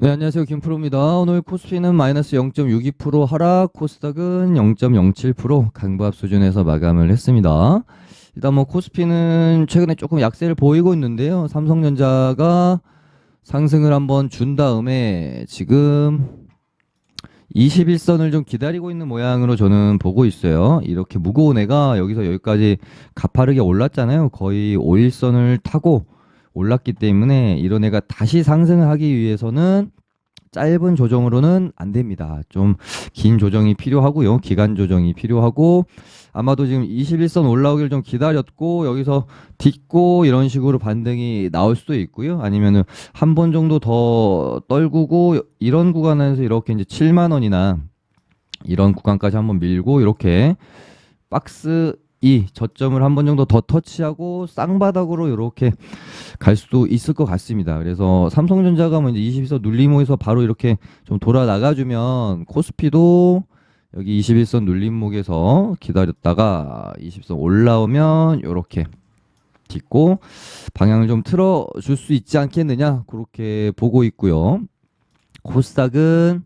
네, 안녕하세요. 김프로입니다. 오늘 코스피는 마이너스 0.62% 하락, 코스닥은 0.07% 강보합 수준에서 마감을 했습니다. 일단 뭐 코스피는 최근에 조금 약세를 보이고 있는데요. 삼성전자가 상승을 한번 준 다음에 지금 21선을 좀 기다리고 있는 모양으로 저는 보고 있어요. 이렇게 무거운 애가 여기서 여기까지 가파르게 올랐잖아요. 거의 5일선을 타고 올랐기 때문에 이런 애가 다시 상승을 하기 위해서는 짧은 조정으로는 안 됩니다. 좀 긴 조정이 필요하고요. 기간 조정이 필요하고 아마도 지금 21선 올라오길 좀 기다렸고 여기서 딛고 이런 식으로 반등이 나올 수도 있고요. 아니면은 한 번 정도 더 떨구고 이런 구간에서 이렇게 이제 7만 원이나 이런 구간까지 한번 밀고 이렇게 박스 이 저점을 한 번 정도 더 터치하고 쌍바닥으로 이렇게 갈 수도 있을 것 같습니다. 그래서 삼성전자가 뭐 이제 21선 눌림목에서 바로 이렇게 좀 돌아 나가주면 코스피도 여기 21선 눌림목에서 기다렸다가 20선 올라오면 이렇게 딛고 방향을 좀 틀어 줄 수 있지 않겠느냐 그렇게 보고 있고요. 코스닥은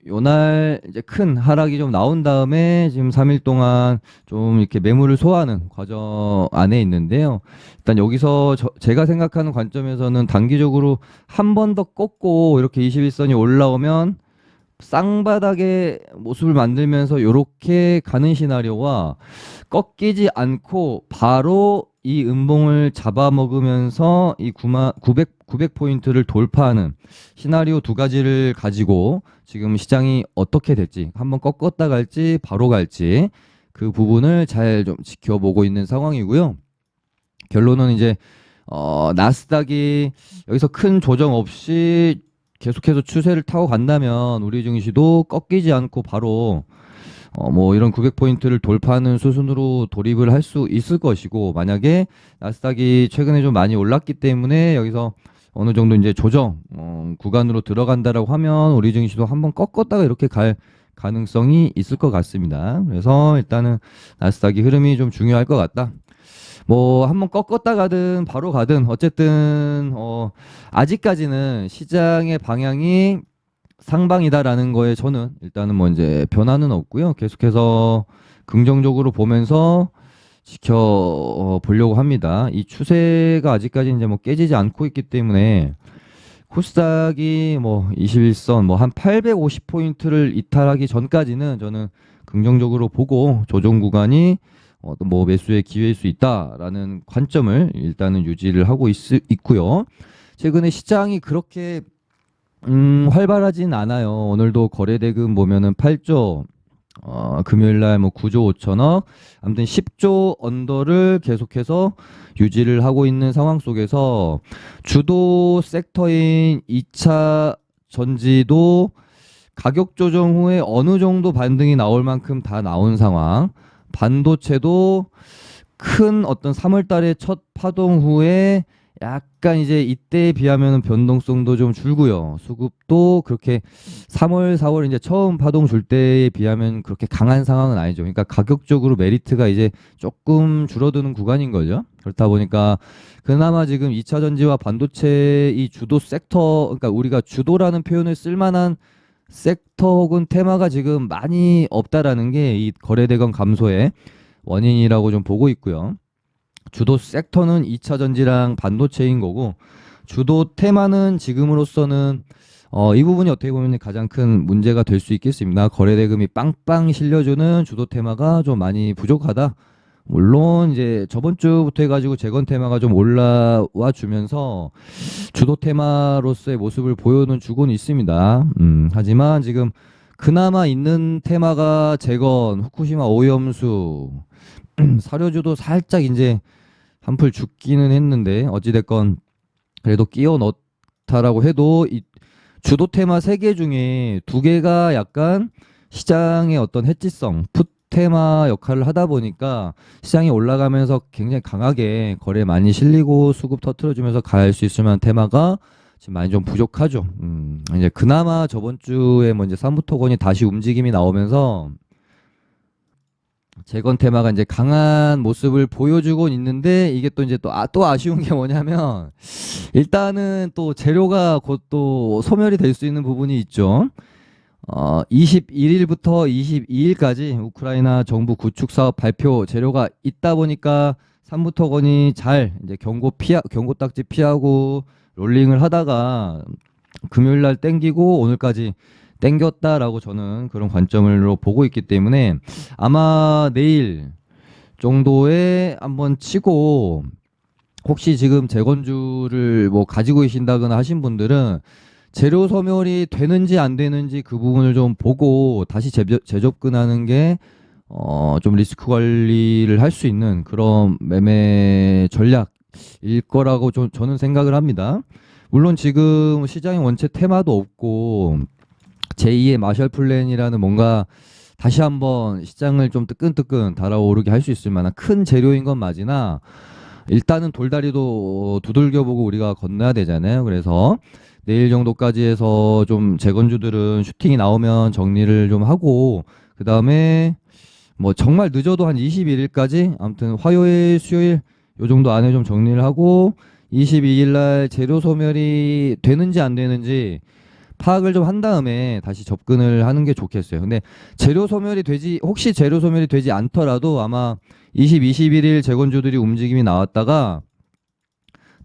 요날 이제 큰 하락이 좀 나온 다음에 지금 3일 동안 좀 이렇게 매물을 소화하는 과정 안에 있는데요. 일단 여기서 제가 생각하는 관점에서는 단기적으로 한 번 더 꺾고 이렇게 21선이 올라오면 쌍바닥의 모습을 만들면서 이렇게 가는 시나리오와 꺾이지 않고 바로 이 음봉을 잡아먹으면서 이 900포인트를 돌파하는 시나리오 두 가지를 가지고 지금 시장이 어떻게 될지 한번 꺾었다 갈지 바로 갈지 그 부분을 잘 좀 지켜보고 있는 상황이고요. 결론은 이제 나스닥이 여기서 큰 조정 없이 계속해서 추세를 타고 간다면 우리 증시도 꺾이지 않고 바로 뭐 이런 900포인트를 돌파하는 수순으로 돌입을 할 수 있을 것이고 만약에 나스닥이 최근에 좀 많이 올랐기 때문에 여기서 어느 정도 이제 조정 구간으로 들어간다라고 하면 우리 증시도 한번 꺾었다가 이렇게 갈 가능성이 있을 것 같습니다. 그래서 일단은 나스닥이 흐름이 좀 중요할 것 같다. 뭐 한번 꺾었다 가든 바로 가든 어쨌든 아직까지는 시장의 방향이 상방이다라는 거에 저는 일단은 뭐 이제 변화는 없고요. 계속해서 긍정적으로 보면서 지켜 보려고 합니다. 이 추세가 아직까지 이제 뭐 깨지지 않고 있기 때문에 코스닥이 뭐 21선 뭐 한 850포인트를 이탈하기 전까지는 저는 긍정적으로 보고 조정 구간이 뭐 매수의 기회일 수 있다라는 관점을 일단은 유지를 하고 있고요. 최근에 시장이 그렇게 활발하진 않아요. 오늘도 거래대금 보면은 8조, 금요일 날 뭐 9조 5천억, 아무튼 10조 언더를 계속해서 유지를 하고 있는 상황 속에서 주도 섹터인 2차 전지도 가격 조정 후에 어느 정도 반등이 나올 만큼 다 나온 상황. 반도체도 큰 어떤 3월 달에 첫 파동 후에 약간 이제 이때에 비하면 변동성도 좀 줄고요. 수급도 그렇게 3월, 4월 이제 처음 파동 줄 때에 비하면 그렇게 강한 상황은 아니죠. 그러니까 가격적으로 메리트가 이제 조금 줄어드는 구간인 거죠. 그렇다 보니까 그나마 지금 2차 전지와 반도체 이 주도 섹터, 그러니까 우리가 주도라는 표현을 쓸만한 섹터 혹은 테마가 지금 많이 없다라는 게 이 거래대금 감소의 원인이라고 좀 보고 있고요. 주도 섹터는 2차 전지랑 반도체인 거고 주도 테마는 지금으로서는 이 부분이 어떻게 보면 가장 큰 문제가 될 수 있겠습니다. 거래대금이 빵빵 실려주는 주도 테마가 좀 많이 부족하다. 물론 이제 저번 주부터 해가지고 재건 테마가 좀 올라와 주면서 주도 테마로서의 모습을 보여는 주고는 있습니다. 하지만 지금 그나마 있는 테마가 재건, 후쿠시마 오염수, 사료주도 살짝 이제 한풀 죽기는 했는데 어찌됐건 그래도 끼워 넣다라고 해도 이 주도 테마 세 개 중에 두 개가 약간 시장의 어떤 해지성, 풋 테마 역할을 하다 보니까 시장이 올라가면서 굉장히 강하게 거래 많이 실리고 수급 터트려주면서 갈 수 있을 만한 테마가 지금 많이 좀 부족하죠. 이제 그나마 저번 주에 뭐 이제 삼부토건이 다시 움직임이 나오면서 재건 테마가 이제 강한 모습을 보여주고 있는데 이게 또 이제 또 아쉬운 게 뭐냐면 일단은 또 재료가 곧 또 소멸이 될 수 있는 부분이 있죠. 21일부터 22일까지 우크라이나 정부 구축 사업 발표 재료가 있다 보니까 삼부토건이 잘 이제 경고 딱지 피하고 롤링을 하다가 금요일 날 땡기고 오늘까지 땡겼다라고 저는 그런 관점으로 보고 있기 때문에 아마 내일 정도에 한번 치고 혹시 지금 재건주를 뭐 가지고 계신다거나 하신 분들은 재료 소멸이 되는지 안 되는지 그 부분을 좀 보고 다시 재접근하는 게 좀 리스크 관리를 할 수 있는 그런 매매 전략일 거라고 저는 생각을 합니다. 물론 지금 시장에 원체 테마도 없고 제2의 마셜 플랜이라는 뭔가 다시 한번 시장을 좀 뜨끈뜨끈 달아오르게 할 수 있을 만한 큰 재료인 건 맞으나 일단은 돌다리도 두들겨보고 우리가 건너야 되잖아요. 그래서 내일 정도까지 해서 좀 재건주들은 슈팅이 나오면 정리를 좀 하고 그 다음에 뭐 정말 늦어도 한 21일까지 아무튼 화요일 수요일 요 정도 안에 좀 정리를 하고 22일 날 재료 소멸이 되는지 안 되는지 파악을 좀 한 다음에 다시 접근을 하는 게 좋겠어요. 근데 혹시 재료 소멸이 되지 않더라도 아마 21일 재건주들이 움직임이 나왔다가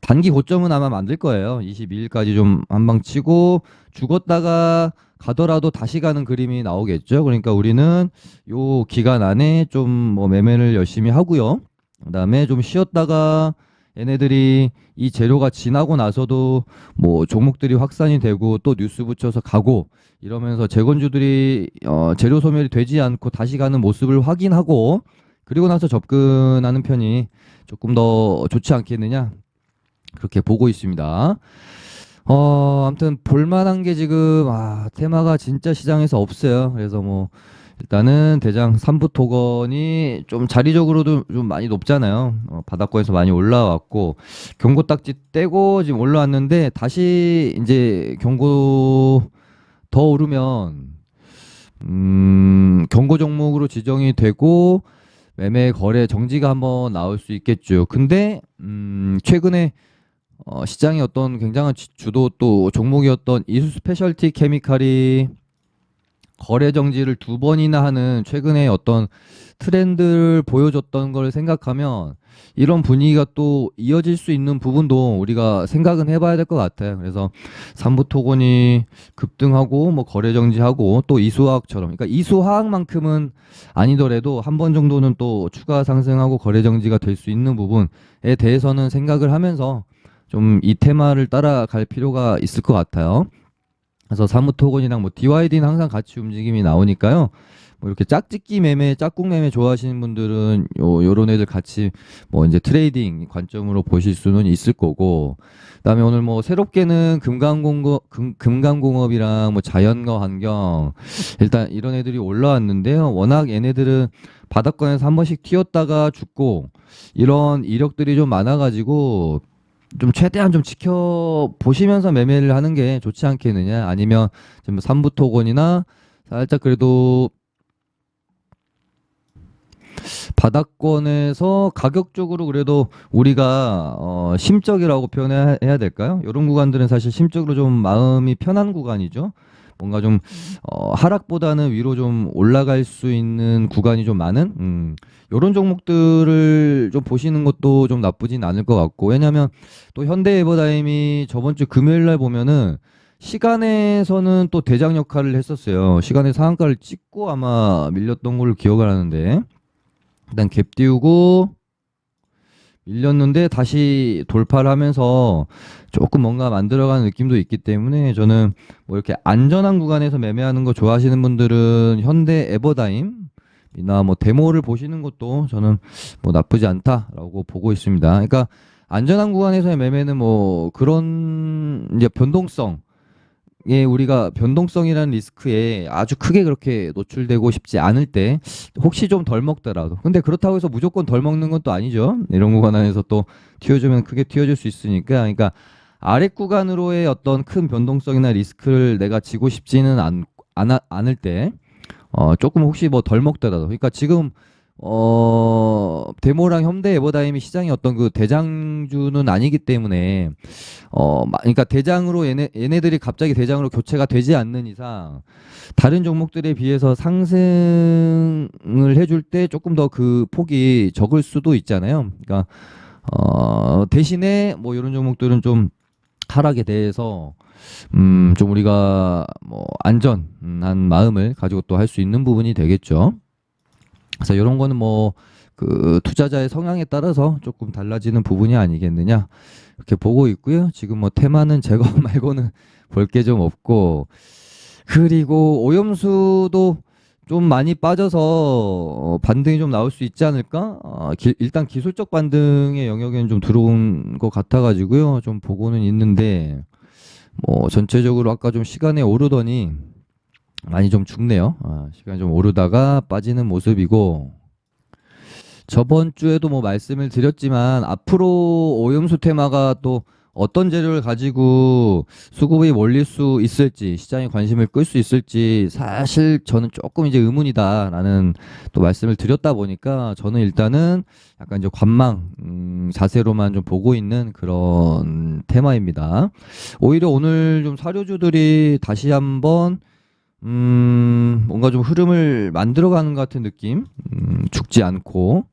단기 고점은 아마 만들 거예요. 22일까지 좀 한 방 치고 죽었다가 가더라도 다시 가는 그림이 나오겠죠. 그러니까 우리는 요 기간 안에 좀 뭐 매매를 열심히 하고요. 그다음에 좀 쉬었다가 얘네들이 이 재료가 지나고 나서도 뭐 종목들이 확산이 되고 또 뉴스 붙여서 가고 이러면서 재건주들이 재료 소멸이 되지 않고 다시 가는 모습을 확인하고 그리고 나서 접근하는 편이 조금 더 좋지 않겠느냐 그렇게 보고 있습니다. 아무튼 볼만한 게 지금 테마가 진짜 시장에서 없어요. 그래서 뭐 일단은 대장 3부 토건이 좀 자리적으로도 좀 많이 높잖아요. 바닥권에서 많이 올라왔고 경고 딱지 떼고 지금 올라왔는데 다시 이제 경고 더 오르면 경고 종목으로 지정이 되고 매매 거래 정지가 한번 나올 수 있겠죠. 근데 최근에 시장의 어떤 굉장한 주도 또 종목이었던 이수 스페셜티 케미칼이 거래 정지를 2번이나 하는 최근에 어떤 트렌드를 보여줬던 걸 생각하면 이런 분위기가 또 이어질 수 있는 부분도 우리가 생각은 해봐야 될 것 같아요. 그래서 삼부토건이 급등하고 뭐 거래 정지하고 또 이수화학처럼 그러니까 이수화학만큼은 아니더라도 한 번 정도는 또 추가 상승하고 거래 정지가 될 수 있는 부분에 대해서는 생각을 하면서 좀 이 테마를 따라갈 필요가 있을 것 같아요. 그래서 사무토건이랑 뭐 DYD는 항상 같이 움직임이 나오니까요. 뭐 이렇게 짝짓기 매매, 짝꿍 매매 좋아하시는 분들은 요런 애들 같이 뭐 이제 트레이딩 관점으로 보실 수는 있을 거고. 그다음에 오늘 뭐 새롭게는 금강공업이랑 뭐 자연과 환경 일단 이런 애들이 올라왔는데요. 워낙 얘네들은 바닥권에서 한 번씩 튀었다가 죽고 이런 이력들이 좀 많아가지고 좀 최대한 좀 지켜보시면서 매매를 하는 게 좋지 않겠느냐. 아니면 좀 삼부토건이나 살짝 그래도 바닥권에서 가격적으로 그래도 우리가 심적이라고 표현해야 될까요? 이런 구간들은 사실 심적으로 좀 마음이 편한 구간이죠. 뭔가 좀 하락보다는 위로 좀 올라갈 수 있는 구간이 좀 많은 이런 종목들을 좀 보시는 것도 좀 나쁘진 않을 것 같고 왜냐하면 또 현대에버다임이 저번 주 금요일 날 보면은 시간에서는 또 대장 역할을 했었어요. 시간에 상한가를 찍고 아마 밀렸던 걸로 기억을 하는데 일단 갭 띄우고 밀렸는데 다시 돌파를 하면서 조금 뭔가 만들어가는 느낌도 있기 때문에 저는 뭐 이렇게 안전한 구간에서 매매하는 거 좋아하시는 분들은 현대 에버다임이나 뭐 데모를 보시는 것도 저는 뭐 나쁘지 않다라고 보고 있습니다. 그러니까 안전한 구간에서의 매매는 뭐 그런 이제 우리가 변동성이라는 리스크에 아주 크게 그렇게 노출되고 싶지 않을 때 혹시 좀 덜 먹더라도 근데 그렇다고 해서 무조건 덜 먹는 건 또 아니죠. 이런 구간 안에서 또 튀어주면 크게 튀어줄 수 있으니까 그러니까 아랫 구간으로의 어떤 큰 변동성이나 리스크를 내가 지고 싶지는 않을 때 조금 혹시 뭐 덜 먹더라도 그러니까 지금 데모랑 현대 에버다임이 시장의 어떤 그 대장주는 아니기 때문에 그러니까 대장으로 얘네들이 갑자기 대장으로 교체가 되지 않는 이상 다른 종목들에 비해서 상승을 해줄 때 조금 더 그 폭이 적을 수도 있잖아요. 그러니까 대신에 뭐 이런 종목들은 좀 하락에 대해서 좀 우리가 뭐 안전한 마음을 가지고 또 할 수 있는 부분이 되겠죠. 그래서 이런 거는 뭐 그 투자자의 성향에 따라서 조금 달라지는 부분이 아니겠느냐 이렇게 보고 있고요. 지금 뭐 테마는 제거 말고는 볼 게 좀 없고, 그리고 오염수도 좀 많이 빠져서 반등이 좀 나올 수 있지 않을까? 일단 기술적 반등의 영역에는 좀 들어온 것 같아가지고요. 좀 보고는 있는데 뭐 전체적으로 아까 좀 시간에 오르더니 많이 좀 죽네요. 시간이 좀 오르다가 빠지는 모습이고, 저번 주에도 뭐 말씀을 드렸지만 앞으로 오염수 테마가 또 어떤 재료를 가지고 수급이 몰릴 수 있을지, 시장의 관심을 끌 수 있을지 사실 저는 조금 이제 의문이다라는 또 말씀을 드렸다 보니까 저는 일단은 약간 이제 관망 자세로만 좀 보고 있는 그런 테마입니다. 오히려 오늘 좀 사료주들이 다시 한번 뭔가 좀 흐름을 만들어가는 것 같은 느낌, 죽지 않고,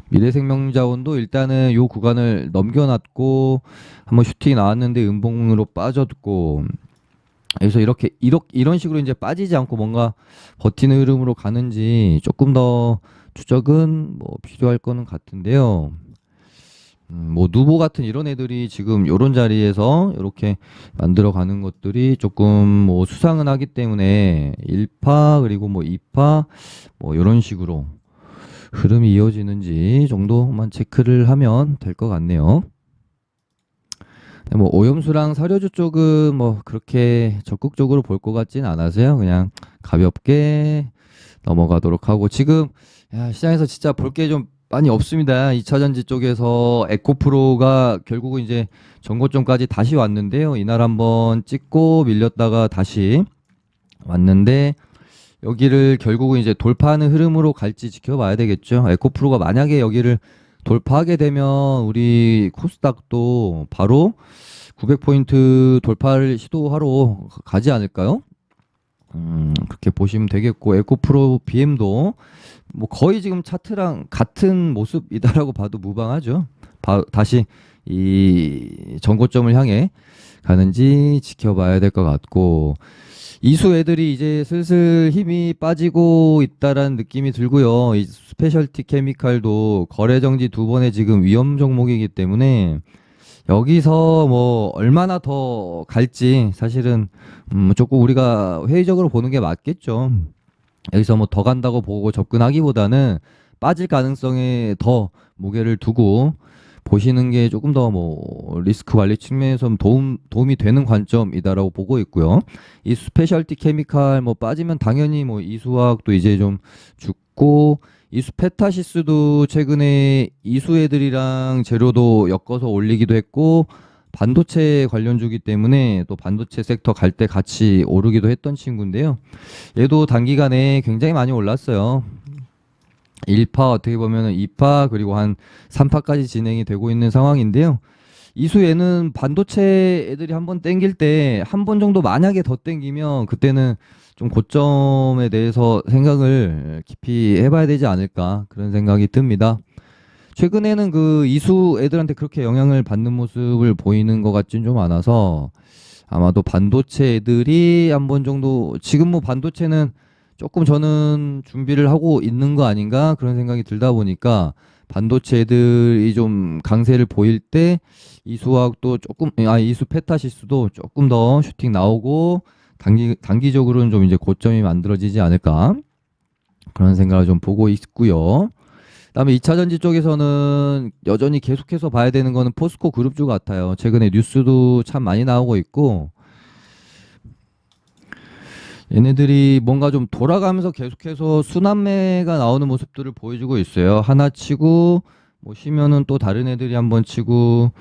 미래생명자원도 일단은 요 구간을 넘겨놨고 한번 슈팅이 나왔는데 음봉으로 빠졌고, 그래서 이런 식으로 이제 빠지지 않고 뭔가 버티는 흐름으로 가는지 조금 더 추적은 뭐 필요할 거는 같은데요. 뭐 누보 같은 이런 애들이 지금 요런 자리에서 이렇게 만들어 가는 것들이 조금 뭐 수상은 하기 때문에 1파 그리고 뭐 2파 뭐 이런 식으로 흐름이 이어지는지 정도만 체크를 하면 될 것 같네요. 뭐 오염수랑 사료주 쪽은 뭐 그렇게 적극적으로 볼 것 같진 않아서요. 그냥 가볍게 넘어가도록 하고, 지금 시장에서 진짜 볼 게 좀 많이 없습니다. 2차전지 쪽에서 에코프로가 결국은 이제 전고점까지 다시 왔는데요. 이날 한번 찍고 밀렸다가 다시 왔는데 여기를 결국은 이제 돌파하는 흐름으로 갈지 지켜봐야 되겠죠. 에코프로가 만약에 여기를 돌파하게 되면 우리 코스닥도 바로 900포인트 돌파를 시도하러 가지 않을까요? 그렇게 보시면 되겠고, 에코프로 BM도 뭐 거의 지금 차트랑 같은 모습이다라고 봐도 무방하죠. 다시 이 전고점을 향해 가는지 지켜봐야 될 것 같고, 이수 애들이 이제 슬슬 힘이 빠지고 있다라는 느낌이 들고요. 이 스페셜티 케미칼도 거래 정지 2번의 지금 위험 종목이기 때문에 여기서 뭐 얼마나 더 갈지 사실은 조금 우리가 회의적으로 보는 게 맞겠죠. 여기서 뭐 더 간다고 보고 접근하기보다는 빠질 가능성에 더 무게를 두고 보시는 게 조금 더 뭐 리스크 관리 측면에서 도움이 되는 관점이다라고 보고 있고요. 이 스페셜티 케미칼 뭐 빠지면 당연히 뭐 이수화학도 이제 좀 죽고, 이수 페타시스도 최근에 이수 애들이랑 재료도 엮어서 올리기도 했고, 반도체 관련주기 때문에 또 반도체 섹터 갈 때 같이 오르기도 했던 친구인데요. 얘도 단기간에 굉장히 많이 올랐어요. 1파 어떻게 보면 2파 그리고 한 3파까지 진행이 되고 있는 상황인데요. 이수에는 반도체 애들이 한번 땡길 때 한 번 정도 만약에 더 땡기면 그때는 좀 고점에 대해서 생각을 깊이 해봐야 되지 않을까 그런 생각이 듭니다. 최근에는 그 이수 애들한테 그렇게 영향을 받는 모습을 보이는 것 같진 좀 않아서 아마도 반도체 애들이 한 번 정도, 지금 뭐 반도체는 조금 저는 준비를 하고 있는 거 아닌가 그런 생각이 들다 보니까 반도체 애들이 좀 강세를 보일 때 이수화학도 조금, 이수 페타시스도 조금 더 슈팅 나오고 단기적으로는 좀 이제 고점이 만들어지지 않을까 그런 생각을 좀 보고 있고요. 그다음에 2차전지 쪽에서는 여전히 계속해서 봐야 되는 거는 포스코 그룹주 같아요. 최근에 뉴스도 참 많이 나오고 있고, 얘네들이 뭔가 좀 돌아가면서 계속해서 순환매가 나오는 모습들을 보여주고 있어요. 하나 치고 뭐 쉬면은 또 다른 애들이 한번 치고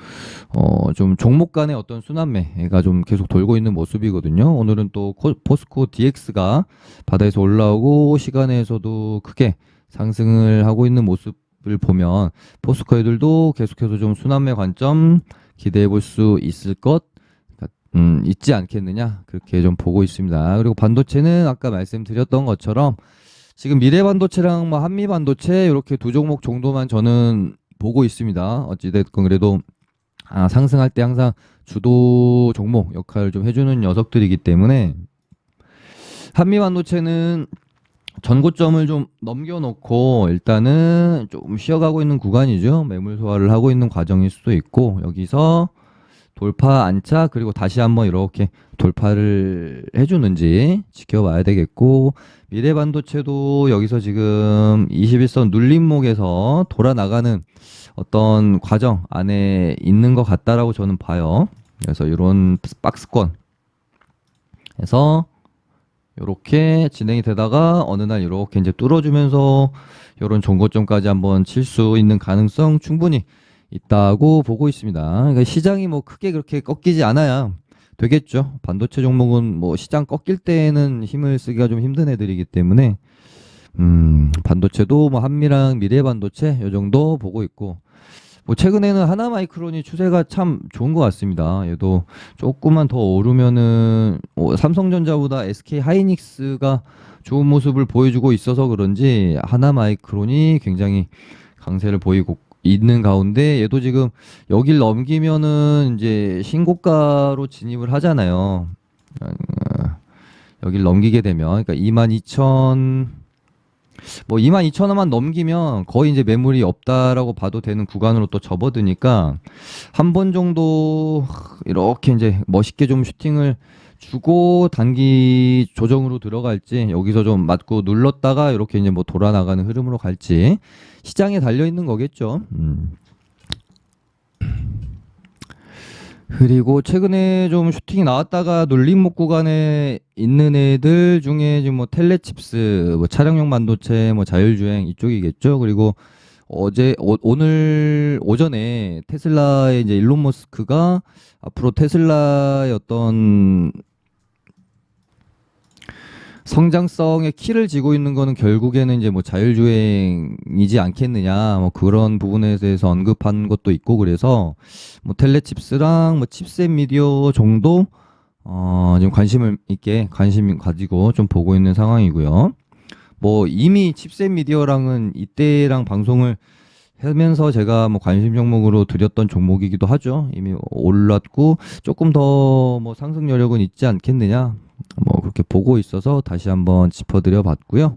좀 종목 간의 어떤 순환매가 좀 계속 돌고 있는 모습이거든요. 오늘은 또 포스코 DX가 바닥에서 올라오고 시간에서도 크게 상승을 하고 있는 모습을 보면 포스코 애들도 계속해서 좀 순환매 관점 기대해 볼 수 있을 것 있지 않겠느냐 그렇게 좀 보고 있습니다. 그리고 반도체는 아까 말씀드렸던 것처럼 지금 미래반도체랑 뭐 한미반도체 이렇게 두 종목 정도만 저는 보고 있습니다. 어찌됐건 그래도 상승할 때 항상 주도 종목 역할을 좀 해주는 녀석들이기 때문에 한미반도체는 전고점을 좀 넘겨놓고 일단은 좀 쉬어가고 있는 구간이죠. 매물 소화를 하고 있는 과정일 수도 있고 여기서 돌파 안착 그리고 다시 한번 이렇게 돌파를 해주는지 지켜봐야 되겠고 미래반도체도 여기서 지금 21선 눌림목에서 돌아 나가는 어떤 과정 안에 있는 것 같다라고 저는 봐요. 그래서 이런 박스권에서 이렇게 진행이 되다가 어느 날 이렇게 이제 뚫어주면서 이런 종고점까지 한번 칠 수 있는 가능성 충분히 있다고 보고 있습니다. 그러니까 시장이 뭐 크게 그렇게 꺾이지 않아야 되겠죠. 반도체 종목은 뭐 시장 꺾일 때에는 힘을 쓰기가 좀 힘든 애들이기 때문에 반도체도 뭐 한미랑 미래반도체 요 정도 보고 있고 뭐 최근에는 하나마이크론이 추세가 참 좋은 것 같습니다. 얘도 조금만 더 오르면은 삼성전자보다 SK 하이닉스가 좋은 모습을 보여주고 있어서 그런지 하나마이크론이 굉장히 강세를 보이고 있는 가운데 얘도 지금 여길 넘기면은 이제 신고가로 진입을 하잖아요. 여길 넘기게 되면 그러니까 22,000 뭐 22,000원만 넘기면 거의 이제 매물이 없다라고 봐도 되는 구간으로 또 접어드니까 한 번 정도 이렇게 이제 멋있게 좀 슈팅을 주고 단기 조정으로 들어갈지 여기서 좀 맞고 눌렀다가 이렇게 이제 뭐 돌아 나가는 흐름으로 갈지 시장에 달려 있는 거겠죠. 그리고 최근에 좀 슈팅이 나왔다가 눌림목 구간에 있는 애들 중에 지금 뭐 텔레칩스, 뭐 차량용 반도체, 뭐 자율주행 이쪽이겠죠. 그리고 오늘 오전에 테슬라의 이제 일론 머스크가 앞으로 테슬라의 어떤 성장성의 키를 쥐고 있는 거는 결국에는 이제 뭐 자율주행이지 않겠느냐 뭐 그런 부분에 대해서 언급한 것도 있고 그래서 뭐 텔레칩스랑 뭐 칩셋 미디어 정도 지금 관심 가지고 좀 보고 있는 상황이고요. 뭐 이미 칩셋 미디어랑은 이때랑 방송을 하면서 제가 뭐 관심 종목으로 드렸던 종목이기도 하죠. 이미 올랐고 조금 더 뭐 상승 여력은 있지 않겠느냐. 뭐 그렇게 보고 있어서 다시 한번 짚어드려 봤고요.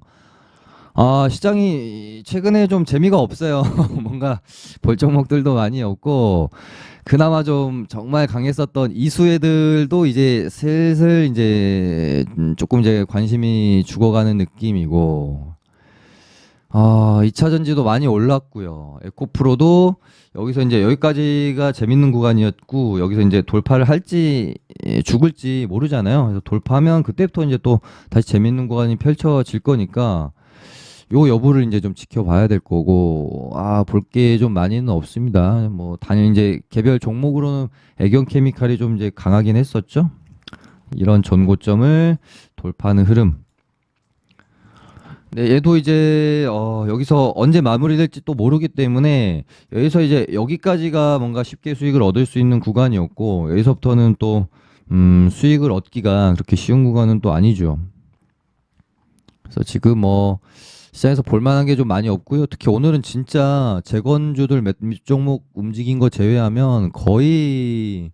시장이 최근에 좀 재미가 없어요. 뭔가 볼 종목들도 많이 없고 그나마 좀 정말 강했었던 이수애들도 이제 슬슬 이제 조금 이제 관심이 죽어가는 느낌이고 2차 전지도 많이 올랐고요. 에코프로도 여기서 이제 여기까지가 재밌는 구간이었고 여기서 이제 돌파를 할지 죽을지 모르잖아요. 그래서 돌파하면 그때부터 이제 또 다시 재밌는 구간이 펼쳐질 거니까 요 여부를 이제 좀 지켜봐야 될 거고 볼 게 좀 많이는 없습니다. 뭐 단일 이제 개별 종목으로는 애경 케미칼이 좀 이제 강하긴 했었죠. 이런 전고점을 돌파하는 흐름. 네, 얘도 이제 여기서 언제 마무리될지 또 모르기 때문에 여기서 이제 여기까지가 뭔가 쉽게 수익을 얻을 수 있는 구간이었고 여기서부터는 또 수익을 얻기가 그렇게 쉬운 구간은 또 아니죠. 그래서 지금 뭐 시장에서 볼만한 게 좀 많이 없고요. 특히 오늘은 진짜 재건주들 몇 종목 움직인 거 제외하면 거의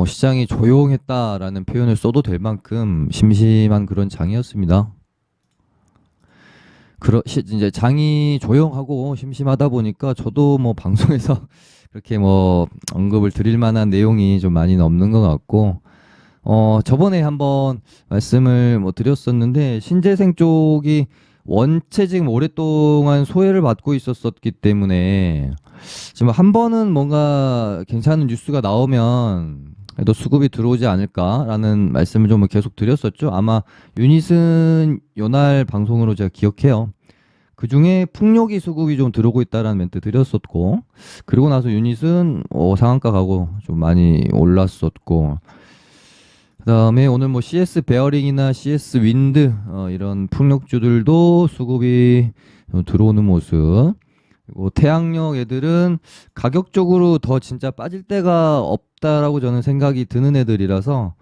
시장이 조용했다라는 표현을 써도 될 만큼 심심한 그런 장이었습니다. 이제 장이 조용하고 심심하다 보니까 저도 뭐 방송에서 그렇게 뭐 언급을 드릴 만한 내용이 좀 많이 없는 것 같고 저번에 한번 말씀을 뭐 드렸었는데 신재생 쪽이 원체 지금 오랫동안 소외를 받고 있었기 때문에 지금 한 번은 뭔가 괜찮은 뉴스가 나오면 그래도 수급이 들어오지 않을까라는 말씀을 좀 계속 드렸었죠. 아마 유닛은 요날 방송으로 제가 기억해요. 그중에 풍력이 수급이 좀 들어오고 있다라는 멘트 드렸었고, 그리고 나서 유닛은 상한가 가고 좀 많이 올랐었고, 그다음에 오늘 뭐 CS 베어링이나 CS 윈드 이런 풍력주들도 수급이 들어오는 모습. 그리고 태양력 애들은 가격적으로 더 진짜 빠질 데가 없다라고 저는 생각이 드는 애들이라서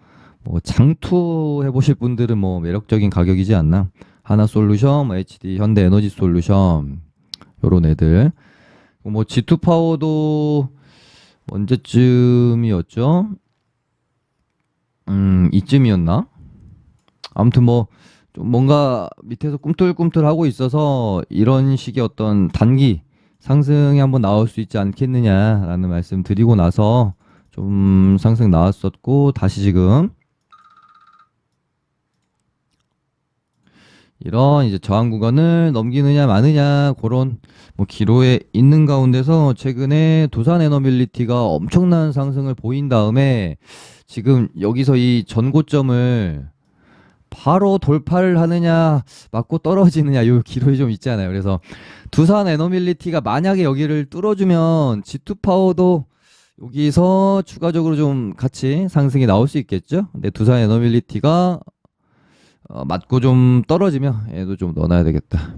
뭐 장투 해보실 분들은 뭐 매력적인 가격이지 않나. 하나솔루션, 뭐 HD 현대에너지솔루션 요런 애들. 뭐 G2 파워도 언제쯤이었죠? 이쯤이었나? 아무튼 뭐 좀 뭔가 밑에서 꿈틀꿈틀하고 있어서 이런 식의 어떤 단기 상승이 한번 나올 수 있지 않겠느냐라는 말씀 드리고 나서 좀 상승 나왔었고, 다시 지금 이런 이제 저항 구간을 넘기느냐 마느냐 그런 뭐 기로에 있는 가운데서 최근에 두산 에너빌리티가 엄청난 상승을 보인 다음에 지금 여기서 이 전고점을 바로 돌파를 하느냐 맞고 떨어지느냐 요 기로에 좀 있잖아요. 그래서 두산 에너빌리티가 만약에 여기를 뚫어주면 G2 파워도 여기서 추가적으로 좀 같이 상승이 나올 수 있겠죠. 근데 두산 에너빌리티가 맞고 좀 떨어지면 얘도 좀 넣어놔야 되겠다.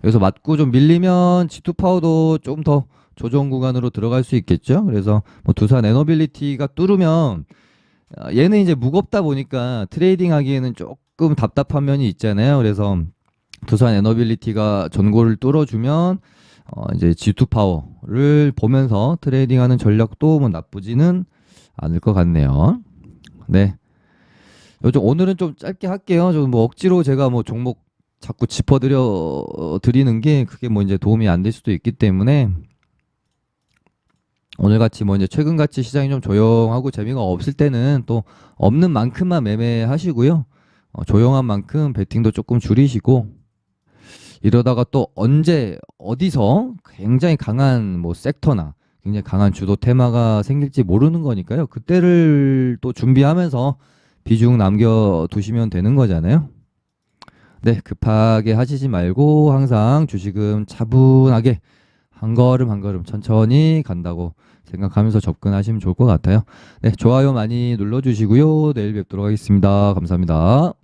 여기서 맞고 좀 밀리면 G2 파워도 좀 더 조정 구간으로 들어갈 수 있겠죠. 그래서 뭐 두산 에너빌리티가 뚫으면 얘는 이제 무겁다 보니까 트레이딩 하기에는 조금 답답한 면이 있잖아요. 그래서 두산 에너빌리티가 전고를 뚫어주면 이제 G2 파워를 보면서 트레이딩하는 전략도 뭐 나쁘지는 않을 것 같네요. 네. 요즘 오늘은 좀 짧게 할게요. 좀 뭐 억지로 제가 뭐 종목 자꾸 짚어드려 드리는 게 그게 뭐 이제 도움이 안 될 수도 있기 때문에 오늘 같이 뭐 이제 최근 같이 시장이 좀 조용하고 재미가 없을 때는 또 없는 만큼만 매매하시고요. 조용한 만큼 베팅도 조금 줄이시고, 이러다가 또 언제 어디서 굉장히 강한 뭐 섹터나 굉장히 강한 주도 테마가 생길지 모르는 거니까요. 그때를 또 준비하면서 비중 남겨두시면 되는 거잖아요. 네, 급하게 하시지 말고 항상 주식은 차분하게 한 걸음 한 걸음 천천히 간다고 생각하면서 접근하시면 좋을 것 같아요. 네, 좋아요 많이 눌러주시고요. 내일 뵙도록 하겠습니다. 감사합니다.